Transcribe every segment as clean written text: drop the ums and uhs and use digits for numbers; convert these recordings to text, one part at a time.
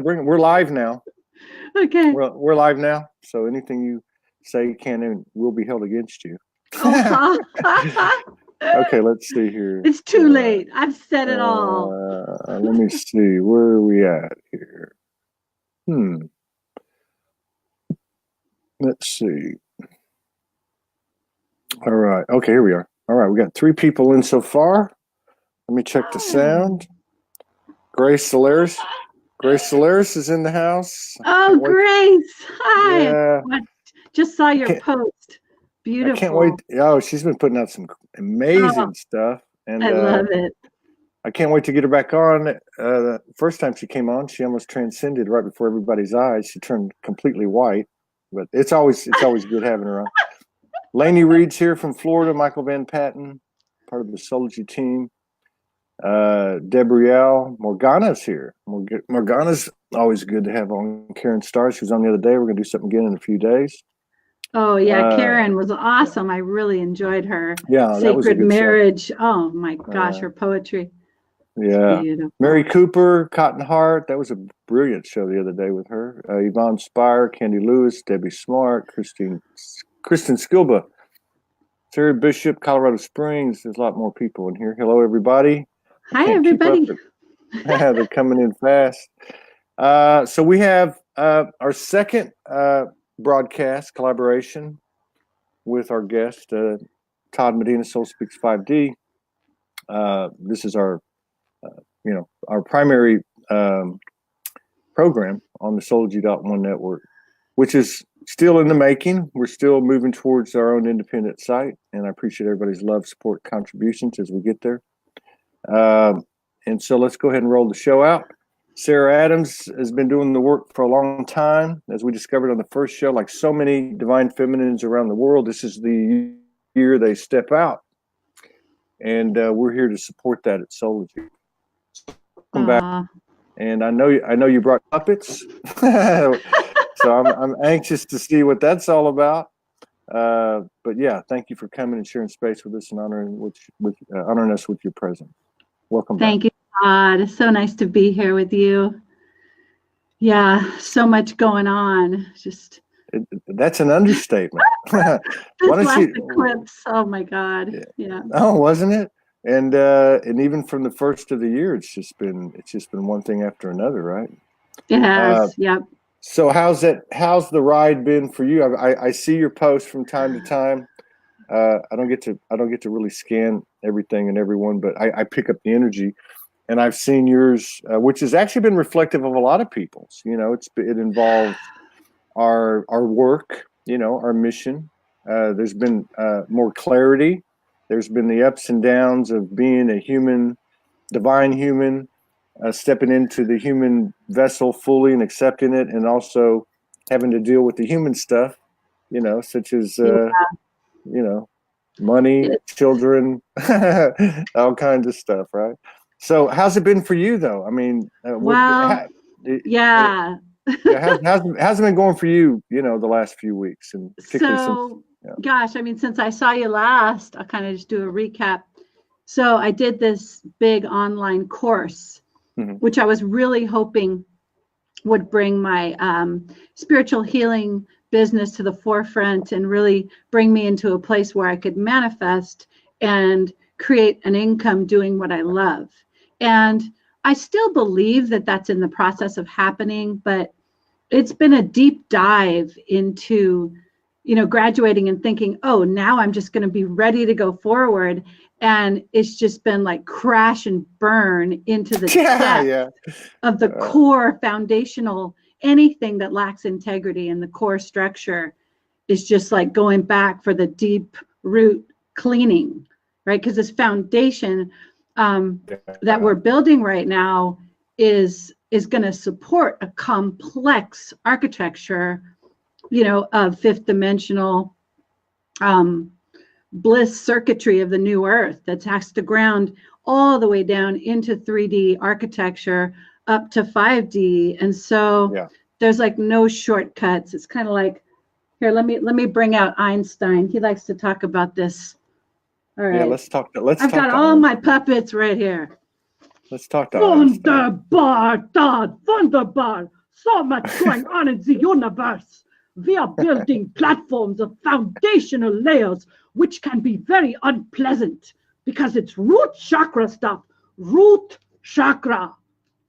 We're live now. Okay. We're live now. So anything you say can and will be held against you. Oh. Okay, let's see here. It's too late. I've said it all. Let me see. Where are we at here? Let's see. All right. Okay, here we are. All right, we got 3 people in so far. Let me check the sound. Grace Solaris. Grace Solaris is in the house. Oh, Grace. Hi. Yeah. Just saw your post. Beautiful. I can't wait. Oh, she's been putting out some amazing stuff. And I love it. I can't wait to get her back on. The first time she came on, she almost transcended right before everybody's eyes. She turned completely white, but it's always good having her on. Lainey Reed's here from Florida. Michael Van Patten, part of the Soulogy team. Debrielle Morgana's here. Morgana's always good to have on. Karen Starr, she was on the other day. We're going to do something again in a few days. Oh, yeah. Karen was awesome. I really enjoyed her. Yeah. Sacred Marriage. Show. Oh, my gosh. Her poetry. Yeah. Mary Cooper, Cotton Heart. That was a brilliant show the other day with her. Yvonne Spire, Candy Lewis, Debbie Smart, Kristen Skilba, Terry Bishop, Colorado Springs. There's a lot more people in here. Hello, everybody. Hi, everybody. They're coming in fast. So we have our second broadcast collaboration with our guest, Todd Medina, SOULSPEAKS 5D. This is our primary program on the Soulogy.1 network, which is still in the making. We're still moving towards our own independent site, and I appreciate everybody's love, support, contributions as we get there. And so let's go ahead and roll the show out. Sarah Adams has been doing the work for a long time. As we discovered on the first show, like so many divine feminines around the world, this is the year they step out. And we're here to support that at Soulogy. Welcome back. And I know you brought puppets. So I'm anxious to see what that's all about. But yeah, thank you for coming and sharing space with us and honoring us with your presence. Welcome back. Thank you, Todd. It's so nice to be here with you. Yeah, so much going on. That's an understatement. Eclipse. Oh my God. Yeah. Oh, wasn't it? And even from the first of the year, it's just been one thing after another, right? It has. Yep. So how's the ride been for you? I see your posts from time to time. I don't get to really scan everything and everyone, but I pick up the energy, and I've seen yours, which has actually been reflective of a lot of people's. It involves our work, our mission. There's been more clarity. There's been the ups and downs of being a human, divine human, stepping into the human vessel fully and accepting it, and also having to deal with the human stuff, such as money, children, all kinds of stuff, right? So how's it been for you, though? I mean, how's it been going for you, the last few weeks? And particularly gosh, I mean, since I saw you last, I'll kind of just do a recap. So I did this big online course, which I was really hoping would bring my spiritual healing business to the forefront and really bring me into a place where I could manifest and create an income doing what I love. And I still believe that that's in the process of happening, but it's been a deep dive into graduating and thinking, oh, now I'm just going to be ready to go forward. And it's just been like crash and burn into the depth of the core foundational, anything that lacks integrity in the core structure is just like going back for the deep root cleaning, right? Because this foundation that we're building right now is going to support a complex architecture, of fifth dimensional bliss circuitry of the new earth that has to ground all the way down into 3D architecture up to 5D. And so there's like no shortcuts. It's kind of like, here, let me bring out Einstein. He likes to talk about this. All right. Yeah, let's talk. I've got all my puppets right here. Let's talk to Einstein. Wunderbar, Dad, wunderbar. So much going on in the universe. We are building platforms of foundational layers, which can be very unpleasant because it's root chakra stuff. Root chakra.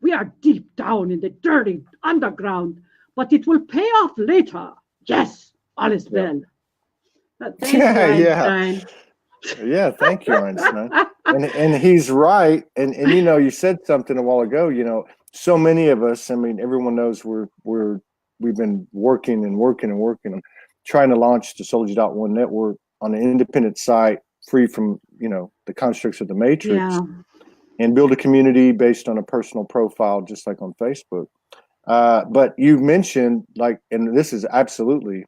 We are deep down in the dirty underground, but it will pay off later. Yes, all is well. Thank you, Einstein. Yeah, thank you, Einstein. And he's right. And you know, you said something a while ago, you know, so many of us, I mean, everyone knows we've been working and trying to launch the Soulogy.1 network on an independent site, free from, you know, the constructs of the matrix, and build a community based on a personal profile, just like on Facebook. But you mentioned, like, and this is absolutely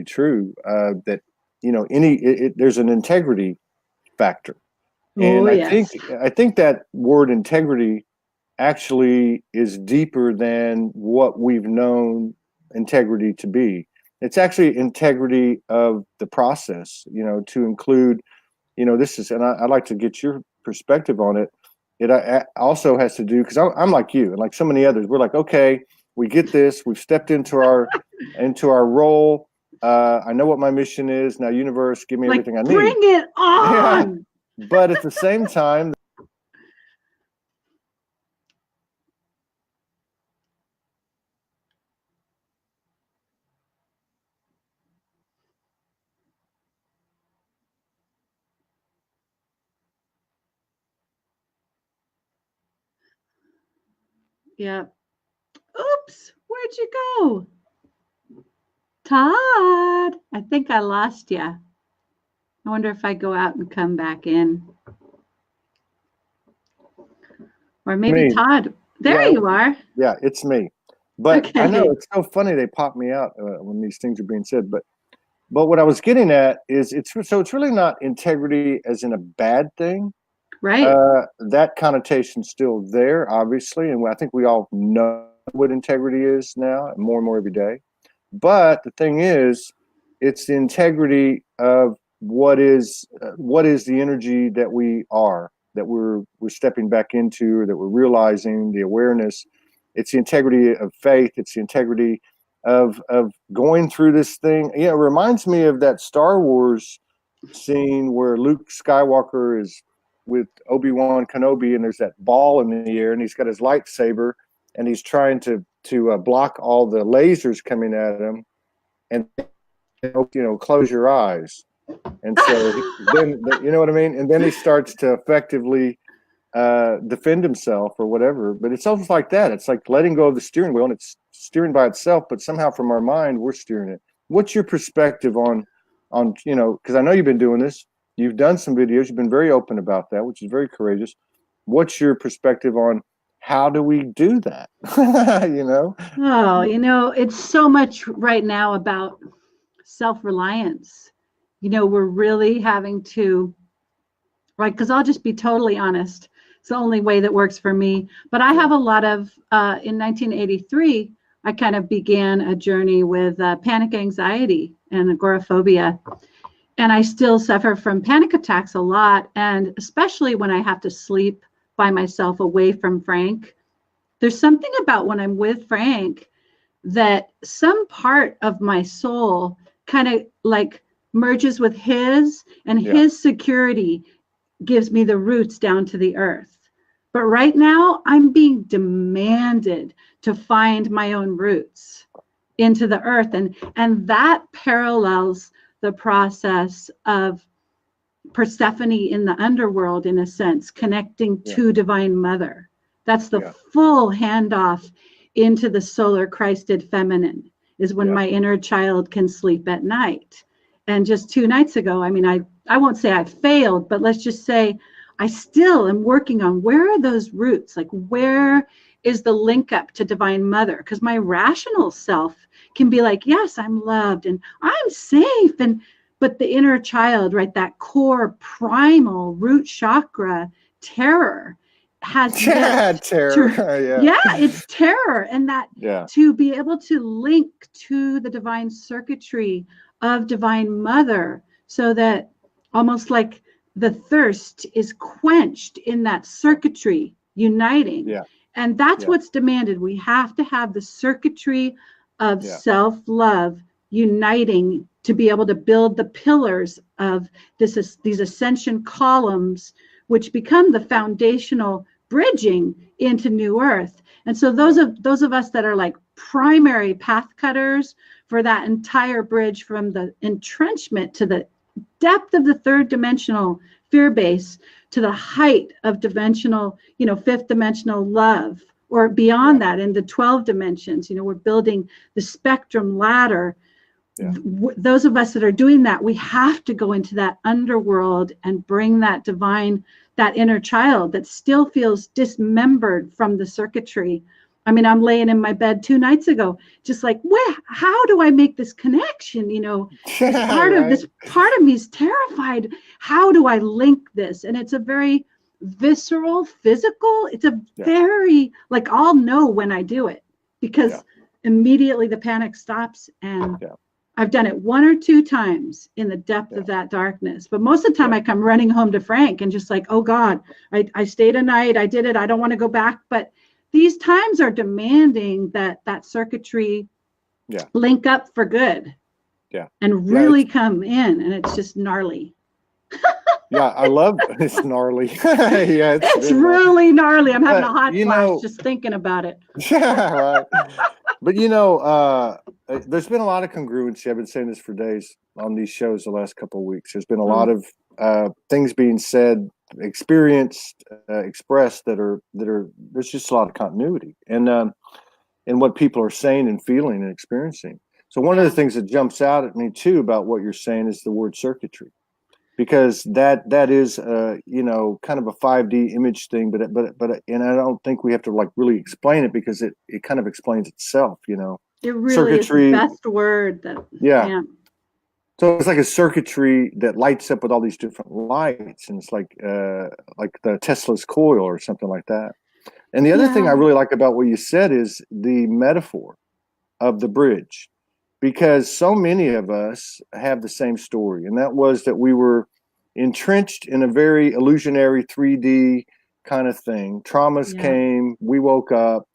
true, that, you know, there's an integrity factor. And I think that word integrity actually is deeper than what we've known integrity to be. It's actually integrity of the process, you know, to include, you know, this is, and I'd like to get your perspective on it. It also has to do, because I'm like you and like so many others, we're like, okay, we get this, we've stepped into our role. I know what my mission is. Now, universe, give me everything I need. Bring it on. Yeah. But at the same time, Yeah. Oops, where'd you go? Todd, I think I lost you. I wonder if I go out and come back in. Or maybe Todd. There you are. Yeah, it's me. But I know it's so funny they pop me out when these things are being said. But what I was getting at is it's really not integrity as in a bad thing. Right. That connotation's still there, obviously, and I think we all know what integrity is now, more and more every day. But the thing is, it's the integrity of what is the energy that we are, that we're stepping back into, or that we're realizing, the awareness. It's the integrity of faith. It's the integrity of going through this thing. Yeah, it reminds me of that Star Wars scene where Luke Skywalker is with Obi-Wan Kenobi, and there's that ball in the air, and he's got his lightsaber, and he's trying to block all the lasers coming at him, and, you know, close your eyes. And so then, you know what I mean? And then he starts to effectively defend himself or whatever. But it's almost like that. It's like letting go of the steering wheel, and it's steering by itself, but somehow from our mind, we're steering it. What's your perspective on, you know, because I know you've been doing this. You've done some videos. You've been very open about that, which is very courageous. What's your perspective on how do we do that? You know? Oh, you know, it's so much right now about self-reliance. You know, we're really having to, right? Because I'll just be totally honest. It's the only way that works for me. But I have a lot of, in 1983, I kind of began a journey with panic anxiety and agoraphobia. And I still suffer from panic attacks a lot. And especially when I have to sleep by myself away from Frank. There's something about when I'm with Frank that some part of my soul kind of like merges with his, and his security gives me the roots down to the earth. But right now I'm being demanded to find my own roots into the earth. And that parallels the process of Persephone in the underworld, in a sense, connecting to Divine Mother. That's the full handoff into the solar Christed feminine, is when my inner child can sleep at night. And just 2 nights ago, I mean, I won't say I failed, but let's just say I still am working on where are those roots? Like, where is the link up to Divine Mother? Because my rational self can be like, yes, I'm loved and I'm safe. But the inner child, right, that core primal root chakra terror has terror. It's terror. And that to be able to link to the divine circuitry of Divine Mother, so that almost like the thirst is quenched in that circuitry uniting. Yeah. And that's Yeah. what's demanded. We have to have the circuitry of Yeah. self-love uniting to be able to build the pillars of these ascension columns, which become the foundational bridging into new earth. And so those of us that are like primary path cutters for that entire bridge from the entrenchment to the depth of the third dimensional fear base to the height of dimensional, fifth dimensional love, or beyond that in the 12 dimensions, we're building the spectrum ladder. Yeah. Those of us that are doing that, we have to go into that underworld and bring that divine, that inner child that still feels dismembered from the circuitry. I mean, I'm laying in my bed 2 nights ago, just like, how do I make this connection? This part of me is terrified. How do I link this? And it's a very visceral, physical. It's a very, like, I'll know when I do it, because immediately the panic stops. And I've done it 1 or 2 times in the depth of that darkness. But most of the time I come running home to Frank and just like, oh God, I stayed a night. I did it. I don't want to go back. But these times are demanding that circuitry link up for good and really come in. And it's just gnarly. I love it's gnarly. It's really gnarly. I'm having a hot flash just thinking about it. Right. But there's been a lot of congruency. I've been saying this for days on these shows the last couple of weeks. There's been a lot of things being said, experienced, expressed that are there's just a lot of continuity and what people are saying and feeling and experiencing. So one of the things that jumps out at me too about what you're saying is the word circuitry, because that is kind of a 5D image thing, but and I don't think we have to like really explain it, because it kind of explains itself. It really circuitry, is the best word that So it's like a circuitry that lights up with all these different lights, and it's like the Tesla's coil or something like that. And the other thing I really like about what you said is the metaphor of the bridge, because so many of us have the same story, and that was that we were entrenched in a very illusionary 3D kind of thing. Traumas came, we woke up,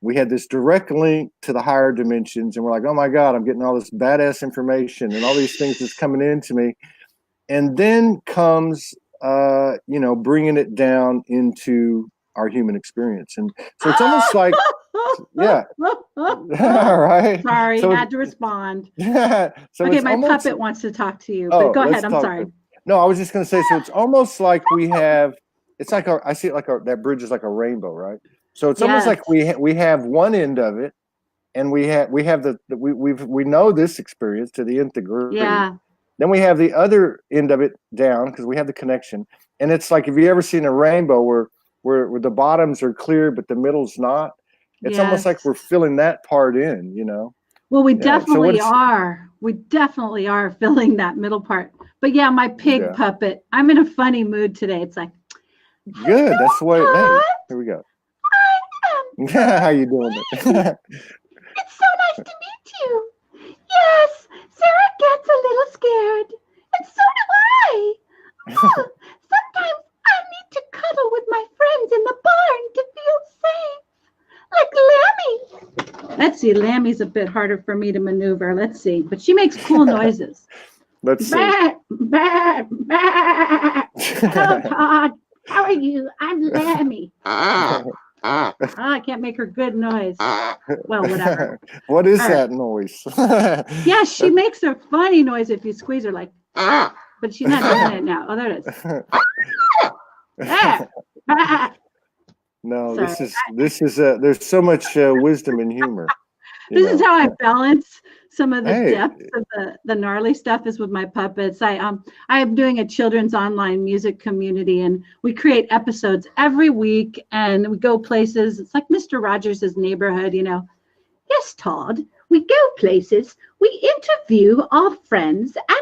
we had this direct link to the higher dimensions, and we're like, oh my God, I'm getting all this badass information and all these things that's coming into me. And then comes, bringing it down into our human experience. And so it's almost like, right. Sorry, so had to respond. So okay, my puppet wants to talk to you, but go ahead. I'm sorry. No, I was just going to say, so it's almost like it's like I see it like that bridge is like a rainbow, right? So it's almost like we have one end of it, and we know this experience to the nth degree. Yeah. Then we have the other end of it down, because we have the connection. And it's like, if you ever seen a rainbow where the bottoms are clear but the middle's not, it's almost like we're filling that part in, Well, we definitely are. We definitely are filling that middle part. But my pig puppet, I'm in a funny mood today. It's like, good. That's the way. Hey, here we go. How you doing? It's so nice to meet you. Yes, Sarah gets a little scared, and so do I. Sometimes I need to cuddle with my friends in the barn to feel safe, like Lammy. Let's see, Lammy's a bit harder for me to maneuver. Let's see, but she makes cool noises. Let's see. Bah, bah. Hello, Todd. How are you? I'm Lammy. I can't make her good noise. Well, whatever. What is that noise? Yeah, she makes a funny noise if you squeeze her, like, but she's not doing it now. Oh, there it is. No, this is there's so much wisdom and humor. This is how I balance some of the depth of the gnarly stuff is with my puppets. I am doing a children's online music community, and we create episodes every week, and we go places. It's like Mr. Rogers' Neighborhood, Yes, Todd, we go places. We interview our friends and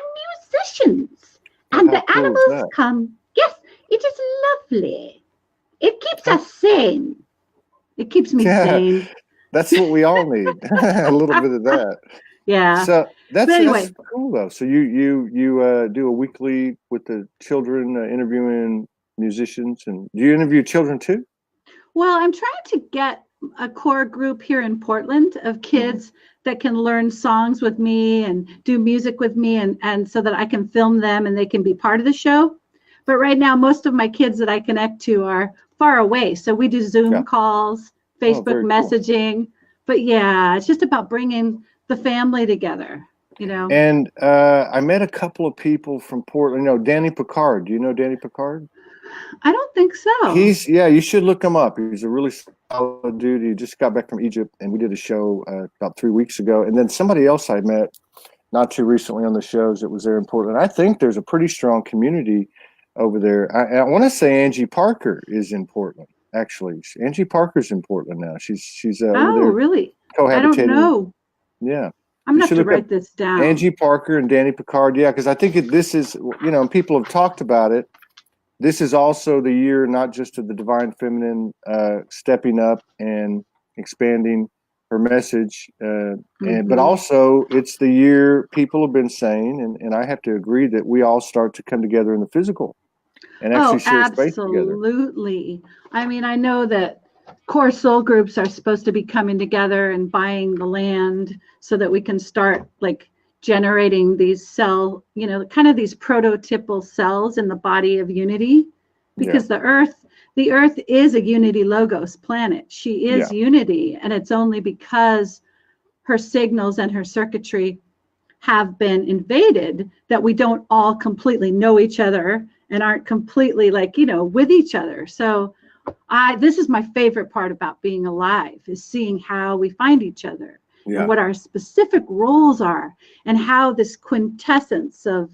musicians, and the animals come. Yes, it is lovely. It keeps us sane. It keeps me sane. That's what we all need. A little bit of that. Yeah. So that's cool though. So you do a weekly with the children, interviewing musicians, and do you interview children too? Well, I'm trying to get a core group here in Portland of kids that can learn songs with me and do music with me, and so that I can film them and they can be part of the show. But right now, most of my kids that I connect to are far away. So we do Zoom calls, Facebook messaging. Cool. But yeah, it's just about bringing the family together, you know. And I met a couple of people from Portland. You know, Danny Picard. Do you know Danny Picard? I don't think so. You should look him up. He's a really solid dude. He just got back from Egypt, and we did a show about 3 weeks ago. And then somebody else I met not too recently on the shows that was there in Portland. I think there's a pretty strong community over there. I want to say Angie Parker is in Portland. Actually, Angie Parker's in Portland now. She's over there. Really? Cohabitating. I don't know. Yeah. I'm gonna have to write this down. Angie Parker and Danny Picard. Yeah, because I think this is, you know, people have talked about it. This is also the year, not just of the divine feminine stepping up and expanding her message, but also it's the year people have been saying, and I have to agree, that we all start to come together in the physical and actually share space together. Absolutely. I mean, I know that core soul groups are supposed to be coming together and buying the land so that we can start like generating these kind of these prototypal cells in the body of unity, because the earth is a unity logos planet. She is unity, and it's only because her signals and her circuitry have been invaded that we don't all completely know each other and aren't completely with each other. So this is my favorite part about being alive, is seeing how we find each other. And what our specific roles are, and how this quintessence of,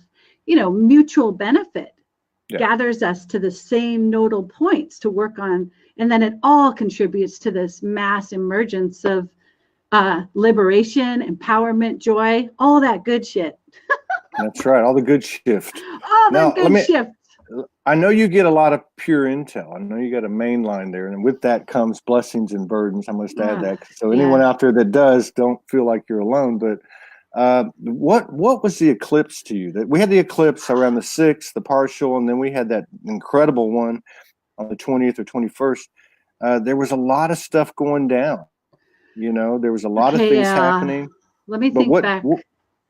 mutual benefit gathers us to the same nodal points to work on. And then it all contributes to this mass emergence of liberation, empowerment, joy, all that good shit. That's right. All the good shift. All the good shift. I know you get a lot of pure intel. I know you got a main line there, and with that comes blessings and burdens. I must add that. So anyone out there that does, don't feel like you're alone. But what was the eclipse to you? That we had the eclipse around the 6th, the partial, and then we had that incredible one on the 20th or 21st. There was a lot of stuff going down. There was a lot of things happening. Let me think back.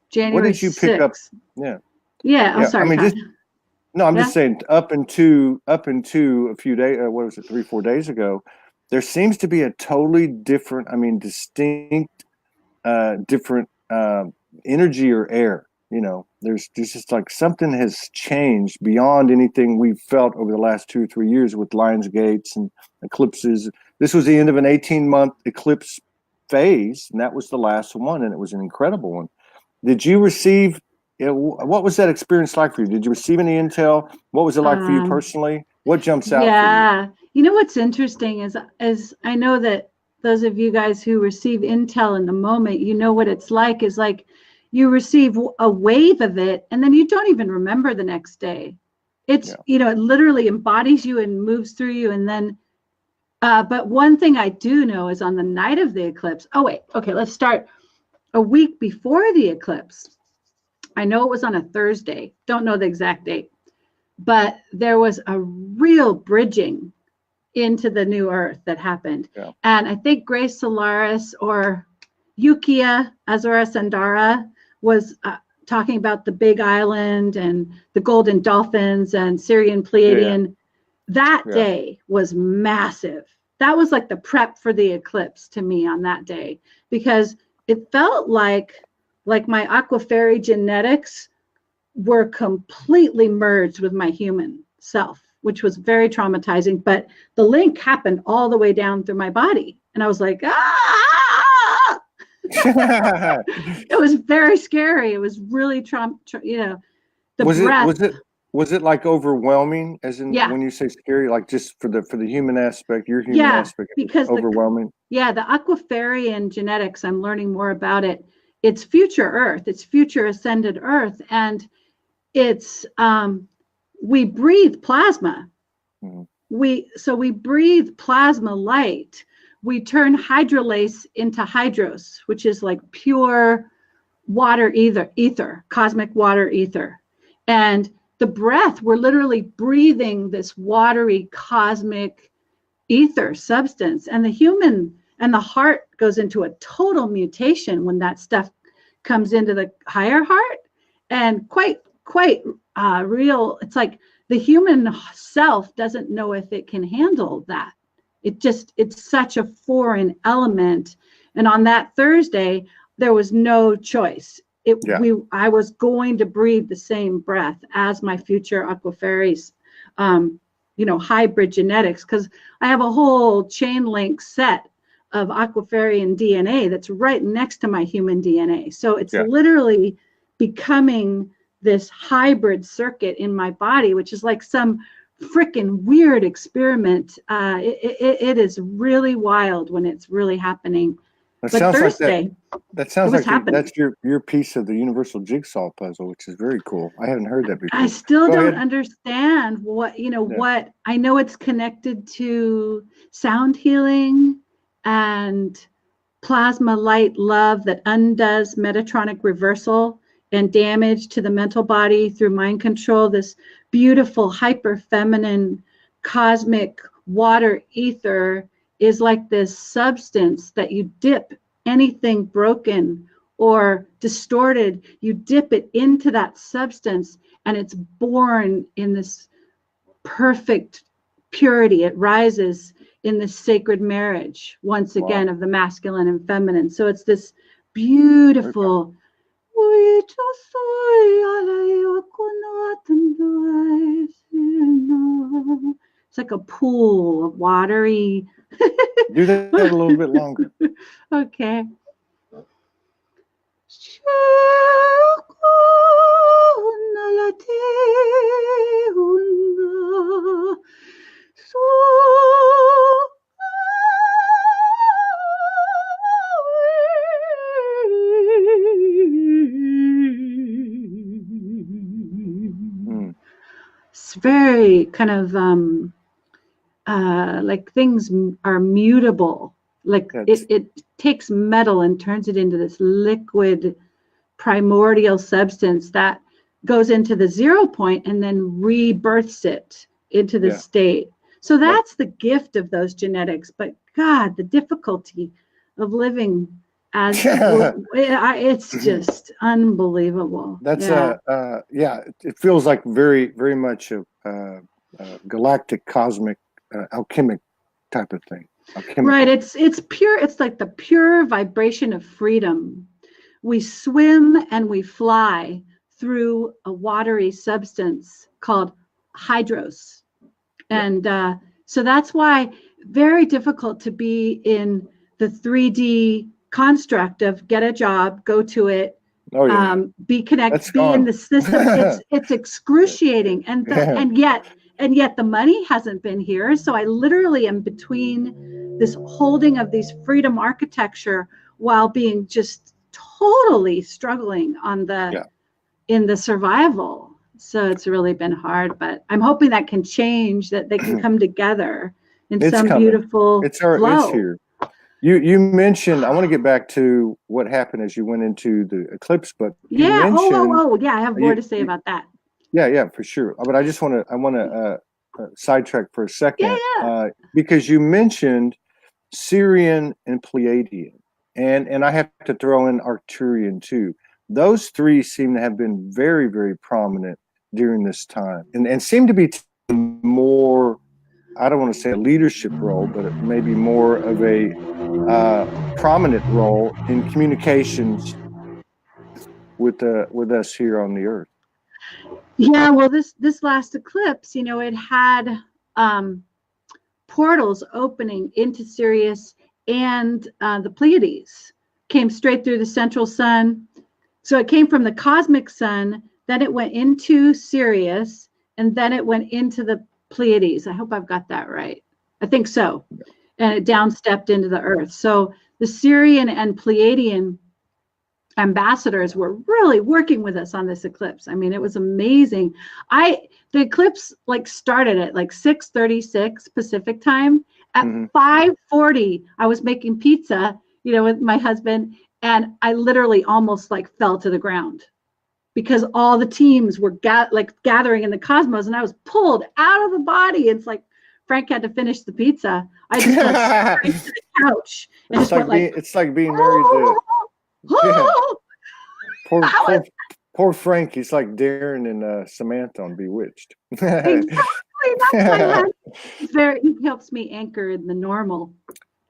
January what did you pick 6th. Up? Yeah. I'm sorry. I'm just saying, up into a few days, 3-4 days ago, there seems to be a totally different, distinct, different energy or air. There's just like something has changed beyond anything we've felt over the last 2 or 3 years with Lions Gates and eclipses. This was the end of an 18-month eclipse phase, and that was the last one, and it was an incredible one. Did you receive? What was that experience like for you? Did you receive any intel? What was it like for you personally? What jumps out for you? What's interesting is I know that those of you guys who receive intel in the moment, what it's like is like you receive a wave of it and then you don't even remember the next day. It's, it literally embodies you and moves through you. And then, but one thing I do know is on the night of the eclipse. Oh, wait. Okay, let's start a week before the eclipse. I know it was on a Thursday, don't know the exact date, but there was a real bridging into the new earth that happened. Yeah. And I think Grace Solaris or Yukia Azura Sandara was talking about the Big Island and the Golden Dolphins and Syrian Pleiadian. Yeah. That day was massive. That was like the prep for the eclipse to me on that day, because it felt like my Aquafairy genetics were completely merged with my human self, which was very traumatizing. But the link happened all the way down through my body. And I was like, ah! It was very scary. It was really Was it like overwhelming, as in when you say scary, like just for the human aspect, your human aspect, because overwhelming? The Aquafarian genetics, I'm learning more about it. It's future Earth, it's future ascended Earth, and it's we breathe plasma. Mm-hmm. We breathe plasma light. We turn hydrolase into hydros, which is like pure water ether, cosmic water ether. And the breath, we're literally breathing this watery cosmic ether substance, and the human and the heart goes into a total mutation when that stuff comes into the higher heart, and quite real. It's like the human self doesn't know if it can handle that. It's such a foreign element. And on that Thursday, there was no choice. I was going to breathe the same breath as my future Aquafairies, hybrid genetics, because I have a whole chain link set of Aquafarian DNA that's right next to my human DNA. So it's literally becoming this hybrid circuit in my body, which is like some freaking weird experiment. It is really wild when it's really happening. That but sounds Thursday, that sounds like that's your piece of the universal jigsaw puzzle, which is very cool. I haven't heard that before. I still don't understand what I know. It's connected to sound healing and plasma light love that undoes Metatronic reversal and damage to the mental body through mind control. This beautiful hyper feminine cosmic water ether is like this substance that you dip anything broken or distorted, you dip it into that substance, and it's born in this perfect purity. It rises in this sacred marriage, once again, of the masculine and feminine. So it's this beautiful, it's like a pool of watery. Do that a little bit longer. Okay. It's very kind of like things are mutable. Like it takes metal and turns it into this liquid primordial substance that goes into the 0 point and then rebirths it into the state. So that's the gift of those genetics. But God, the difficulty of living as it's just unbelievable. That's it feels like very, very much a galactic, cosmic, alchemic type of thing. Right. It's pure. It's like the pure vibration of freedom. We swim and we fly through a watery substance called hydros. And so that's why very difficult to be in the 3D construct of get a job, go to it, be connected, be in the system. It's excruciating. And yet the money hasn't been here. So I literally am between this holding of these freedom architecture while being just totally struggling on in the survival. So it's really been hard, but I'm hoping that can change, that they can come together in beautiful flow. It's here. You mentioned, I want to get back to what happened as you went into the eclipse, but yeah. I have more to say about that. Yeah, for sure. But I want to sidetrack for a second, because you mentioned Syrian and Pleiadian, and I have to throw in Arcturian too. Those three seem to have been very, very prominent during this time, and seem to be more, I don't want to say a leadership role, but it may be more of a prominent role in communications with us here on the Earth. Yeah, well, this last eclipse, it had portals opening into Sirius, and the Pleiades came straight through the central sun. So it came from the cosmic sun, then it went into Sirius, and then it went into the Pleiades. I hope I've got that right. I think so. And it downstepped into the Earth. So the Syrian and Pleiadian ambassadors were really working with us on this eclipse. I mean, it was amazing. The eclipse started at 6:36 Pacific time. At 5:40, I was making pizza, with my husband, and I literally almost fell to the ground because all the teams were gathering in the cosmos, and I was pulled out of the body. It's Frank had to finish the pizza, I just went straight to the couch and It's just went like, it's like being married to yeah. Poor Frank. He's like Darren and Samantha on Bewitched. Exactly. That's my husband. He helps me anchor in the normal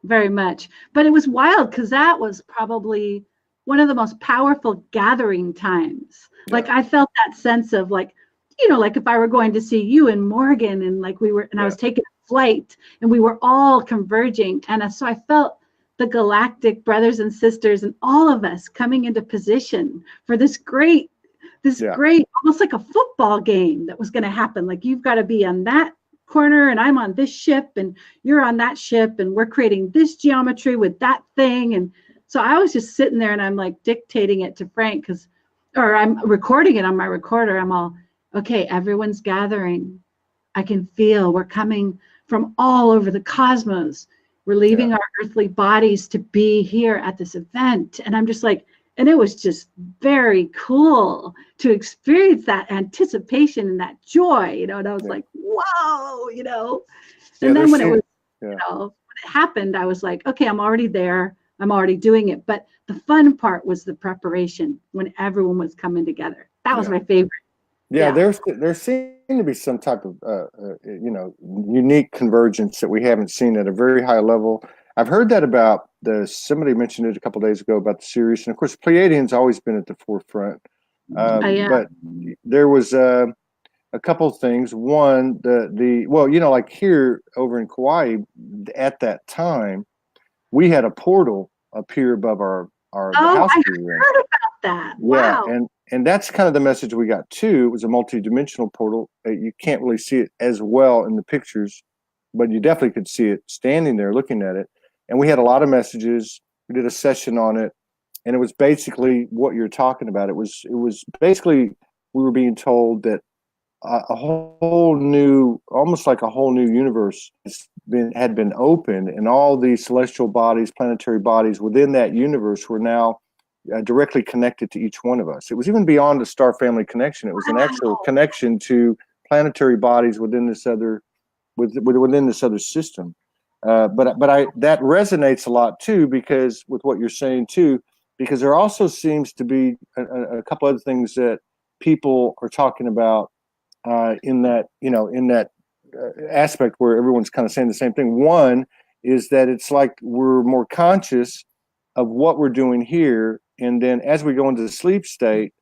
very much. But it was wild because that was probably one of the most powerful gathering times. Yeah. Like I felt that sense of like, you know, like if I were going to see you in Morgan and like we were, and I was taking a flight and we were all converging. And so I felt the galactic brothers and sisters and all of us coming into position for this great, almost like a football game that was going to happen. Like you've got to be on that corner and I'm on this ship and you're on that ship and we're creating this geometry with that thing. And so I was just sitting there and I'm like dictating it to Frank or I'm recording it on my recorder. I'm all, okay, everyone's gathering. I can feel we're coming from all over the cosmos. We're leaving our earthly bodies to be here at this event. And I'm just like, and it was just very cool to experience that anticipation and that joy, you know, and I was like, whoa, you know, and then when it was, you know, when it happened, I was like, okay, I'm already there. I'm already doing it. But the fun part was the preparation when everyone was coming together. That was my favorite. Yeah, there seemed to be some type of, you know, unique convergence that we haven't seen at a very high level. I've heard that about somebody mentioned it a couple of days ago about the series. And of course, Pleiadians always been at the forefront. But there was a couple of things. One, well, you know, like here over in Kauai at that time, we had a portal appear above our house. I heard about that. Wow. Yeah, and that's kind of the message we got too. It was a multi-dimensional portal. You can't really see it as well in the pictures, but you definitely could see it standing there looking at it. And we had a lot of messages. We did a session on it, and it was basically what you're talking about. It was basically we were being told that a whole new, almost like a whole new universe had been opened, and all these celestial bodies, planetary bodies within that universe were now directly connected to each one of us. It was even beyond a star family connection. It was an actual connection to planetary bodies within this other system. But that resonates a lot too, because with what you're saying too, because there also seems to be a couple other things that people are talking about in that aspect where everyone's kind of saying the same thing. One is that it's like we're more conscious of what we're doing here, and then as we go into the sleep state,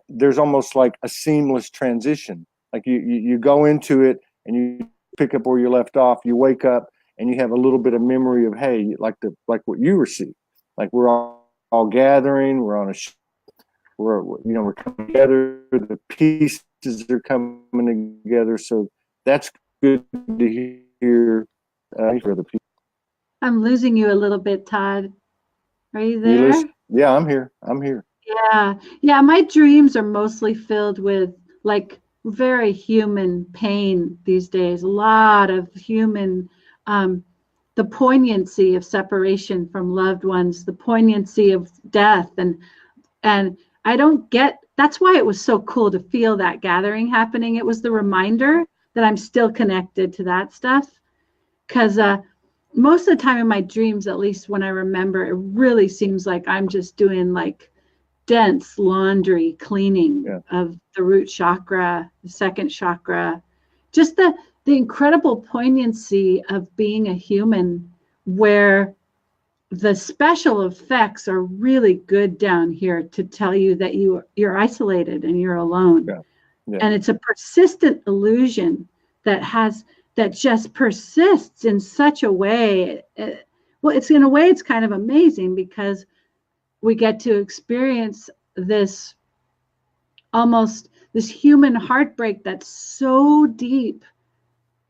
there's almost like a seamless transition. Like you go into it and you pick up where you left off. You wake up and you have a little bit of memory of, hey, like what you were seeing. Like we're all gathering. We're on a we're coming together. The pieces are coming together. So that's good to hear for other people. I'm losing you a little bit, Todd. Are you there? Yeah, I'm here. Yeah. My dreams are mostly filled with like very human pain these days. A lot of human, the poignancy of separation from loved ones, the poignancy of death, and I don't get. That's why it was so cool to feel that gathering happening. It was the reminder that I'm still connected to that stuff, because most of the time in my dreams, at least when I remember, it really seems like I'm just doing like dense laundry cleaning of the root chakra, the second chakra, just the incredible poignancy of being a human, where the special effects are really good down here to tell you that you're isolated and you're alone. And it's a persistent illusion that just persists in such a way. Well, it's in a way, it's kind of amazing, because we get to experience this human heartbreak that's so deep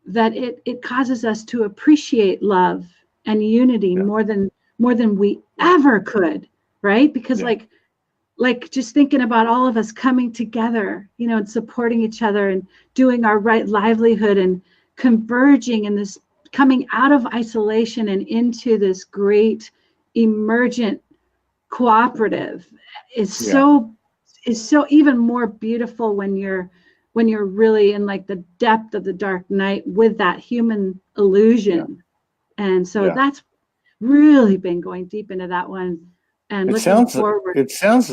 that it causes us to appreciate love and unity more than we ever could, right? Because like just thinking about all of us coming together, you know, and supporting each other and doing our right livelihood and converging in this, coming out of isolation and into this great emergent cooperative is so even more beautiful when you're when you're really in like the depth of the dark night with that human illusion. And so that's really been going deep into that one and looking forward. It sounds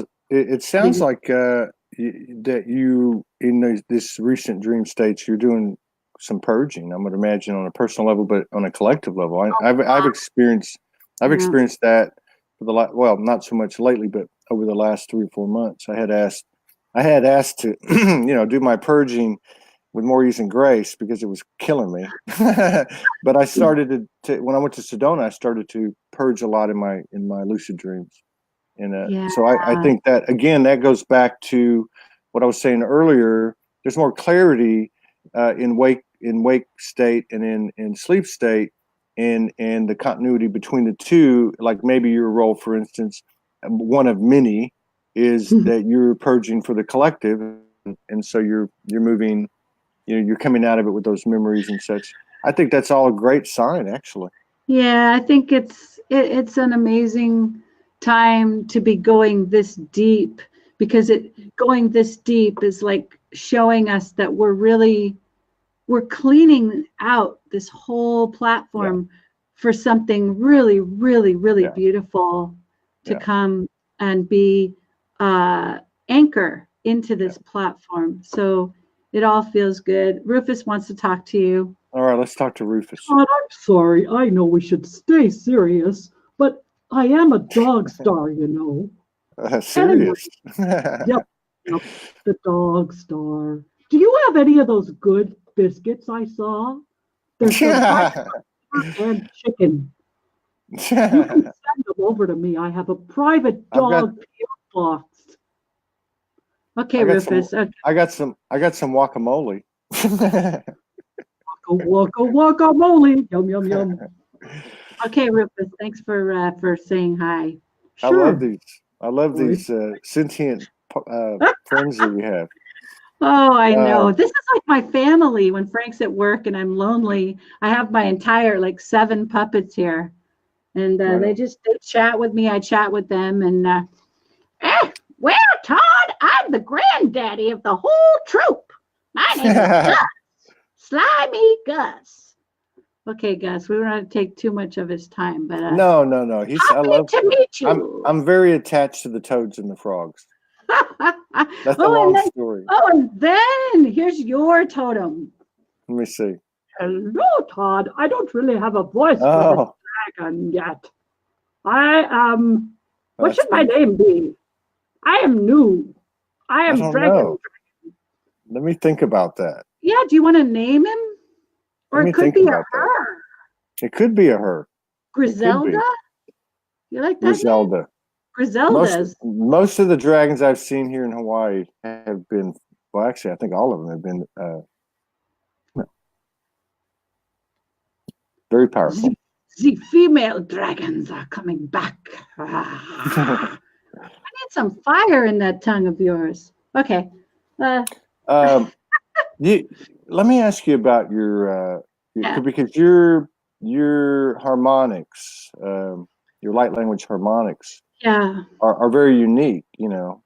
like that you in this recent dream states, you're doing some purging. I'm going to imagine on a personal level, but on a collective level. I've experienced that for the not so much lately, but over the last 3 or 4 months. I had asked to do my purging with more ease and grace because it was killing me. But I started to when I went to Sedona, I started to purge a lot in my lucid dreams. And so I think that, again, that goes back to what I was saying earlier. There's more clarity in wake state and in sleep state, and the continuity between the two. Like maybe your role, for instance, one of many, is that you're purging for the collective, and so you're moving. You're coming out of it with those memories and such. I think that's all a great sign, actually. Yeah, I think it's an amazing time to be going this deep, because going this deep is like showing us that we're cleaning out this whole platform for something really, really, really beautiful to come and be anchor into this platform. So it all feels good. Rufus wants to talk to you. All right, let's talk to Rufus. Todd, I'm sorry. I know we should stay serious, but I am a dog star, you know. Serious? Yep, the dog star. Do you have any of those good biscuits I saw? There's some and chicken. You can send them over to me. I have a private dog PO box. Okay, Rufus. I got some guacamole. Guacamole. Yum, yum, yum. Okay, Rufus. Thanks for saying hi. Sure. I love these sentient friends that we have. Oh, I know. This is like my family. When Frank's at work and I'm lonely, I have my entire 7 puppets here, and they chat with me. I chat with them, and well, Todd, I'm the granddaddy of the whole troop. My name is Gus, Slimy Gus. Okay, Gus, we don't want to take too much of his time, but no. I love to meet you. I'm very attached to the toads and the frogs. That's a long story. Oh, and then here's your totem. Let me see. Hello, Todd. I don't really have a voice for the dragon yet. I am. What should my name be? I am new. I am Dragon. Let me think about that. Yeah, do you want to name him? Or it could be a her. It could be a her. Griselda? You like that Griselda. name? Griselda's. Most of the dragons I've seen here in Hawaii have been, well, actually, I think all of them have been very powerful. The female dragons are coming back. I need some fire in that tongue of yours. Okay. Let me ask you about your because your harmonics, your light language harmonics, are very unique. Where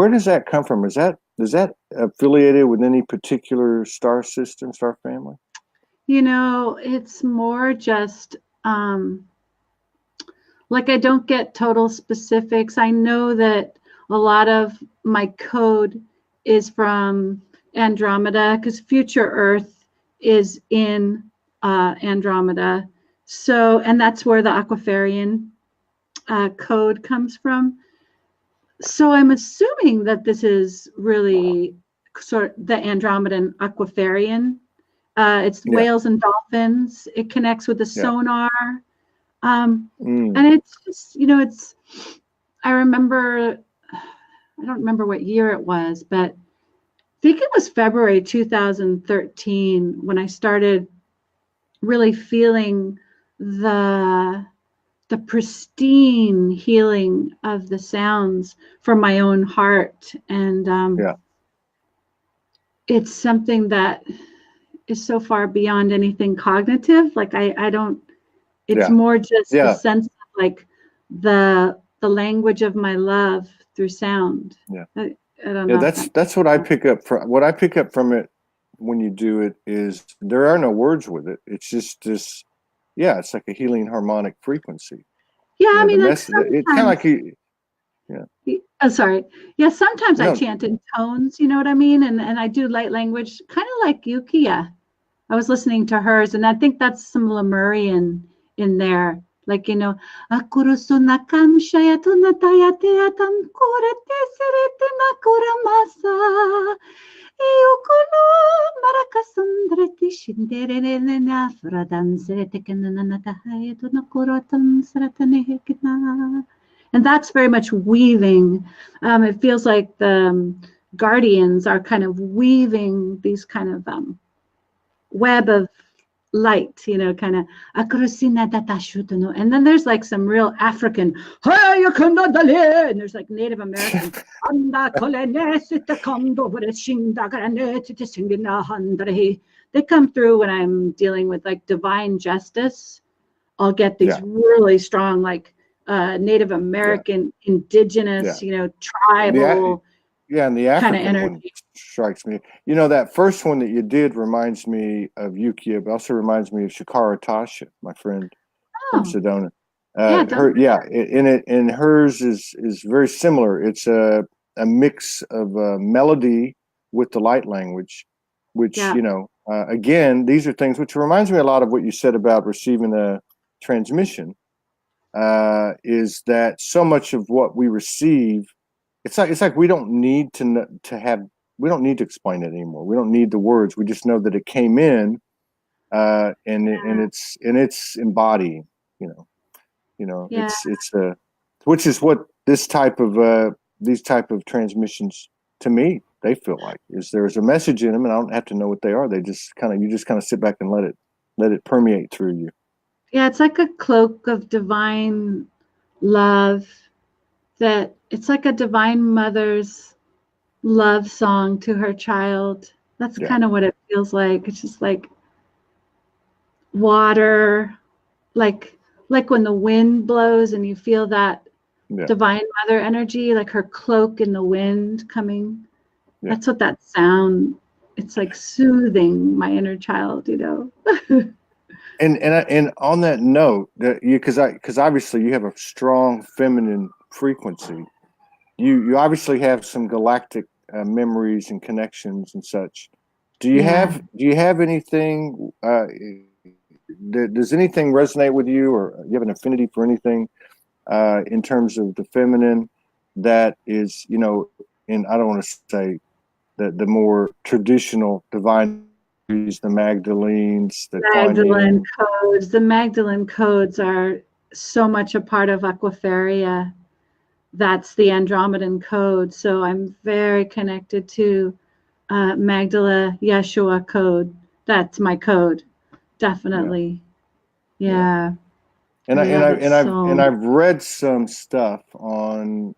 does that come from? Is that affiliated with any particular star system, star family? It's more just I don't get total specifics. I know that a lot of my code is from Andromeda, because future Earth is in Andromeda. So, and that's where the Aquafarian code comes from. So I'm assuming that this is really sort of the Andromedan Aquafarian. It's whales and dolphins. It connects with the sonar. And it's just, I remember, I don't remember what year it was, but I think it was February 2013 when I started really feeling the pristine healing of the sounds from my own heart. And it's something that is so far beyond anything cognitive. I don't, it's more just the sense of the language of my love through sound. I don't Yeah, know. If that's what I pick up from it when you do it is there are no words with it. It's just this, yeah, it's like a healing harmonic frequency. yeah, You I know, the mean, like message, it's kind of like sometimes. yeah, Oh, sorry. Yeah, sometimes I no, chant in tones, you know what I mean? And I do light language, kind of like Yukia. I was listening to hers, and I think that's some Lemurian in there. Like, Akurusunakam shayatunayatam kurate serete nakuramasa. Eukulu marakasundreti shinderena fradan serete kenanatahayatu nakuratam saratanehekina. And that's very much weaving. It feels like the guardians are kind of weaving these kind of web of light, kind of. And then there's like some real African, and there's like Native American. They come through when I'm dealing with like divine justice. I'll get these really strong, like Native American, indigenous, tribal and the kind of African one energy. strikes me. That first one that you did reminds me of Yukia, but also reminds me of Shakara Tasha, my friend from Oh, Sedona. yeah, Hers is very similar. It's a mix of melody with the light language, which yeah, again, these are things which reminds me a lot of what you said about receiving a transmission. Is that so much of what we receive? It's like we don't need we don't need to explain it anymore. We don't need the words. We just know that it came in, and it's embodying. yeah. It's which is what these type of transmissions, to me, they feel like is there's a message in them, and I don't have to know what they are. They just you just kind of sit back and let it permeate through you. Yeah, it's like a cloak of divine love, that it's like a divine mother's love song to her child. That's Yeah, kind of what it feels like. It's just like water, like when the wind blows and you feel that yeah, divine mother energy, like her cloak in the wind coming. yeah. That's what that sound, it's like soothing my inner child. And on that note, that because obviously you have a strong feminine frequency. You obviously have some galactic memories and connections and such. Do you Yeah. have anything? Does anything resonate with you, or you have an affinity for anything in terms of the feminine that is, and I don't want to say that the more traditional divine, the Magdalenes, the Kuan Magdalene Yin. codes. The Magdalene codes are so much a part of Aquafaria. That's the Andromedan code. So I'm very connected to Magdala Yeshua code. That's my code. Definitely. Yeah. And I love it so. I've read some stuff on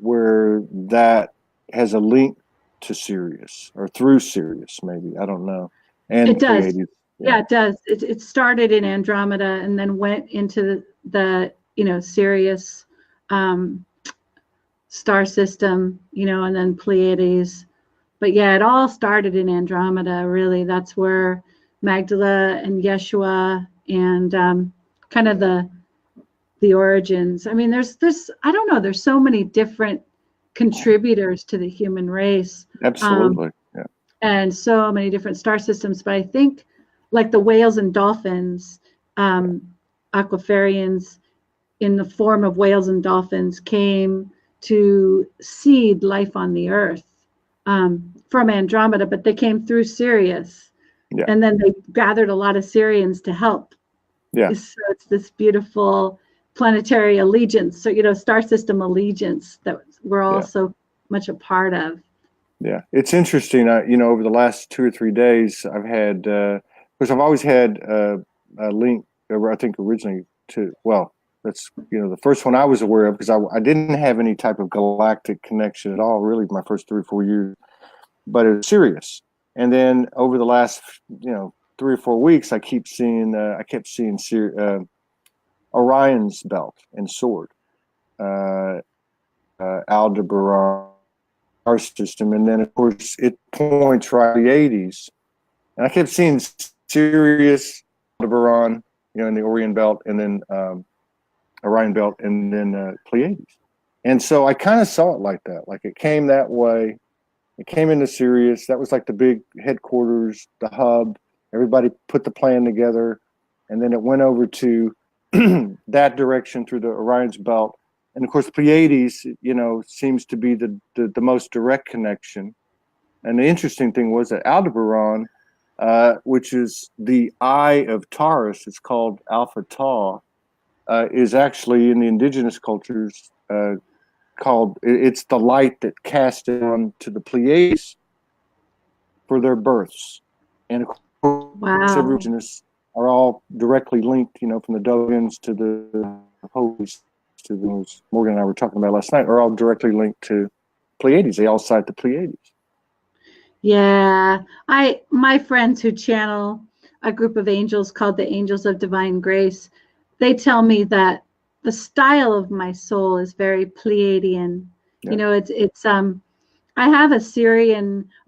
where that has a link to Sirius or through Sirius, maybe, I don't know, and It does. Pleiades. Yeah, it does. It started in Andromeda and then went into the Sirius star system, and then Pleiades. But yeah, it all started in Andromeda, really. That's where Magdala and Yeshua and kind of the origins. I mean, there's I don't know, there's so many different contributors to the human race. Absolutely. Yeah. And so many different star systems. But I think like the whales and dolphins, aquafarians in the form of whales and dolphins came to seed life on the earth from Andromeda, but they came through Sirius. Yeah. And then they gathered a lot of Sirians to help. Yeah. So it's this beautiful planetary allegiance. So, star system allegiance that we're all so much a part of. Yeah. It's interesting. Over the last 2 or 3 days, I've had, because I've always had a link, I think originally that's, the first one I was aware of, because I didn't have any type of galactic connection at all, really, my first 3 or 4 years, but it was serious. And then over the last, 3 or 4 weeks, I kept seeing Orion's belt and sword, Aldebaran, star system. And then, of course, it points right to the 80s. And I kept seeing Sirius, Aldebaran, in the Orion Belt, and then Orion Belt, and then Pleiades. And so I kind of saw it like that. Like it came that way. It came into Sirius. That was like the big headquarters, the hub. Everybody put the plan together. And then it went over to that direction through the Orion's Belt. And of course, Pleiades, seems to be the most direct connection. And the interesting thing was that Aldebaran, which is the eye of Taurus, it's called Alpha Tau, is actually in the indigenous cultures it's the light that cast on to the Pleiades for their births. And of course, indigenous are all directly linked, from the Dogons to the Hopis to those Morgan and I were talking about last night, are all directly linked to Pleiades. They all cite the Pleiades. Yeah, my friends who channel a group of angels called the Angels of Divine Grace, they tell me that the style of my soul is very Pleiadian. Yeah. It's I have a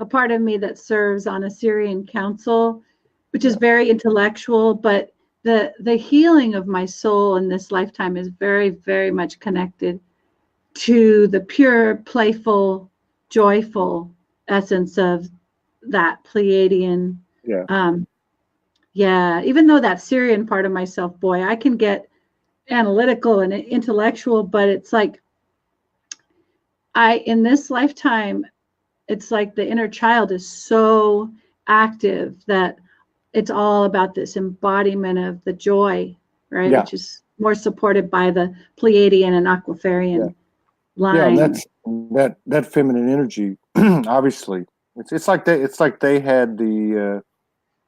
part of me that serves on a Syrian council, which is very intellectual, but the healing of my soul in this lifetime is very, very much connected to the pure, playful, joyful essence of that Pleiadian. Even though that Syrian part of myself, boy, I can get analytical and intellectual, but it's like in this lifetime, it's like the inner child is so active that it's all about this embodiment of the joy, right? Yeah. Which is more supported by the Pleiadian and Aquiferian line. Yeah, that feminine energy, obviously, it's like they had the